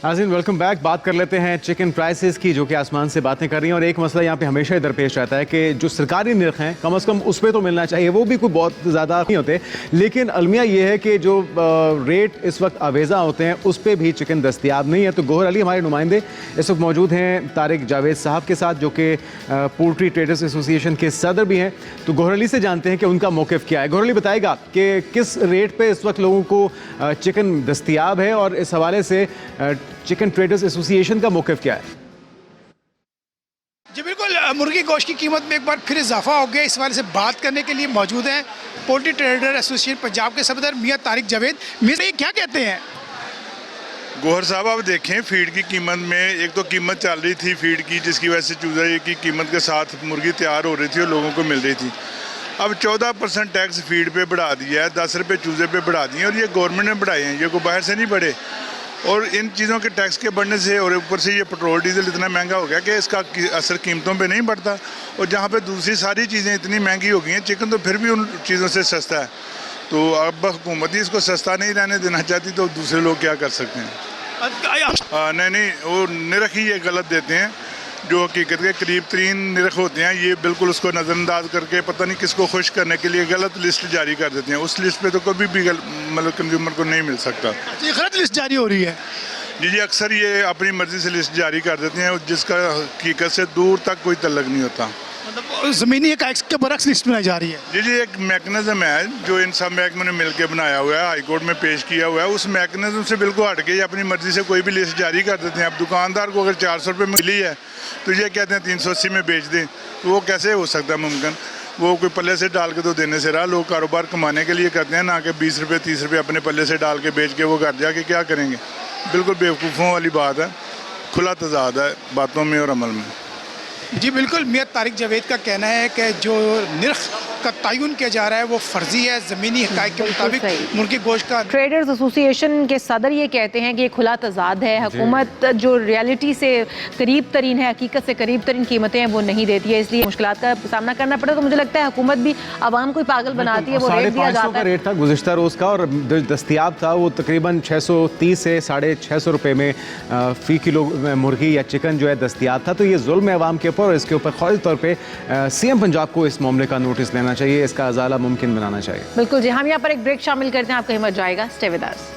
नाज़रीन welcome back. बात कर लेते हैं चिकन प्राइसेस की, जो कि आसमान से बातें कर रही हैं। और एक मसला यहाँ पे हमेशा इधर पेश रहता है कि जो सरकारी निर्ख हैं कम से कम उस पर तो मिलना चाहिए, वो भी कोई बहुत ज़्यादा नहीं होते। लेकिन अलमिया ये है कि जो रेट इस वक्त आवेज़ा होते हैं उस पर भी चिकन दस्तियाब नहीं है। तो गौहर अली हमारे नुमाइंदे इस वक्त मौजूद हैं तारिक जावेद साहब के साथ, जो कि पोल्ट्री ट्रेडर्स एसोसिएशन के सदर भी हैं। तो गौहर अली से जानते हैं कि उनका मौक़िफ़ क्या है। गौहर अली बताएगा कि किस रेट पर इस वक्त लोगों को चिकन दस्तियाब है और इस हवाले से चिकन ट्रेडर्स एसोसिएशन का मौक़िफ़ क्या है? जी बिल्कुल, मुर्गी गोश्त की कीमत में एक बार फिर इजाफा हो गया। इस वाले से बात करने के लिए मौजूद हैं पोल्ट्री ट्रेडर एसोसिएशन पंजाब के सदर मियां तारिक जावेद। मियां क्या कहते हैं? गौहर साहब, आप देखें फीड की कीमत में एक तो कीमत चल रही थी फीड की, जिसकी वजह से चूज़े की कीमत के साथ मुर्गी तैयार हो रही थी और लोगों को मिल रही थी। अब 14% टैक्स फीड पे बढ़ा दिया है, 10 रुपये चूज़े पे बढ़ा दिए और ये गवर्नमेंट ने बढ़ाए हैं, ये कोई बाहर से नहीं बढ़े। और इन चीज़ों के टैक्स के बढ़ने से और ऊपर से ये पेट्रोल डीजल इतना महंगा हो गया कि इसका असर कीमतों पे नहीं पड़ता। और जहाँ पे दूसरी सारी चीज़ें इतनी महंगी हो गई हैं, चिकन तो फिर भी उन चीज़ों से सस्ता है। तो अब हुकूमत ही इसको सस्ता नहीं रहने देना चाहती, तो दूसरे लोग क्या कर सकते हैं? नहीं, वो निरख ही ये गलत देते हैं। जो हकीकत के करीब तरीन निरख होते हैं, ये बिल्कुल उसको नज़रअंदाज करके पता नहीं किसको खुश करने के लिए गलत लिस्ट जारी कर देते हैं। उस लिस्ट पे तो कभी भी मतलब कंज्यूमर को नहीं मिल सकता। ये गलत लिस्ट जारी हो रही है? जी, अक्सर ये अपनी मर्ज़ी से लिस्ट जारी कर देते हैं, जिसका हकीकत से दूर तक कोई तल्लक नहीं होता। मतलब ज़मीनी एक्ट के बरक्स लिस्ट बनाई जा रही है? जी, एक मैकेनिज़्म है जो इन सब महकमों ने मिलकर बनाया हुआ है, हाई कोर्ट में पेश किया हुआ है। उस मैकेनिज़्म से बिल्कुल हट के अपनी मर्ज़ी से कोई भी लिस्ट जारी कर देते हैं। अब दुकानदार को अगर 400 रुपये मिली है तो ये कहते हैं 380 में बेच दें, तो वो कैसे हो सकता है मुमकिन? वो कोई पल्ले से डाल के तो देने से रहा। लोग कारोबार कमाने के लिए करते हैं, ना कि 20 रुपये 30 रुपये अपने पल्ले से डाल के बेच के वो घर जाके क्या करेंगे। बिल्कुल बेवकूफ़ों वाली बात है, खुला तजाद है बातों में और अमल में। जी बिल्कुल, मियां तारिक जावेद का कहना है कि जो निर्ख का तयन किया जा रहा है वो फर्जी है। ज़मीनी हक़ाइक़ के मुताबिक मुर्गी गोश्त का ट्रेडर्स एसोसिएशन के सदर ये कहते हैं कि ये खुला तजाद है। हुकूमत जो रियलिटी से करीब तरीन है, हकीकत से करीब तरीन कीमतें हैं वो नहीं देती है, इसलिए मुश्किलात का सामना करना पड़ता है। तो मुझे लगता है हुकूमत भी आवाम को पागल बनाती है। वो रेट दिया जाता है, रेट था गुज़िश्ता रोज़ का, और दस्तियाब था वो तकरीबन 630 से 650 रुपये में फ़ी किलो मुर्गी या चिकन जो है दस्तियाब था। तो ये जुल्म है आवाम के ऊपर, और इसके ऊपर ख़ास तौर पर CM पंजाब को इस मामले का नोटिस लेना चाहिए, इसका अजाला मुमकिन बनाना चाहिए। बिल्कुल जी। हम यहाँ पर एक ब्रेक शामिल करते हैं, आप कहीं मत जाएगा, स्टे विद अस।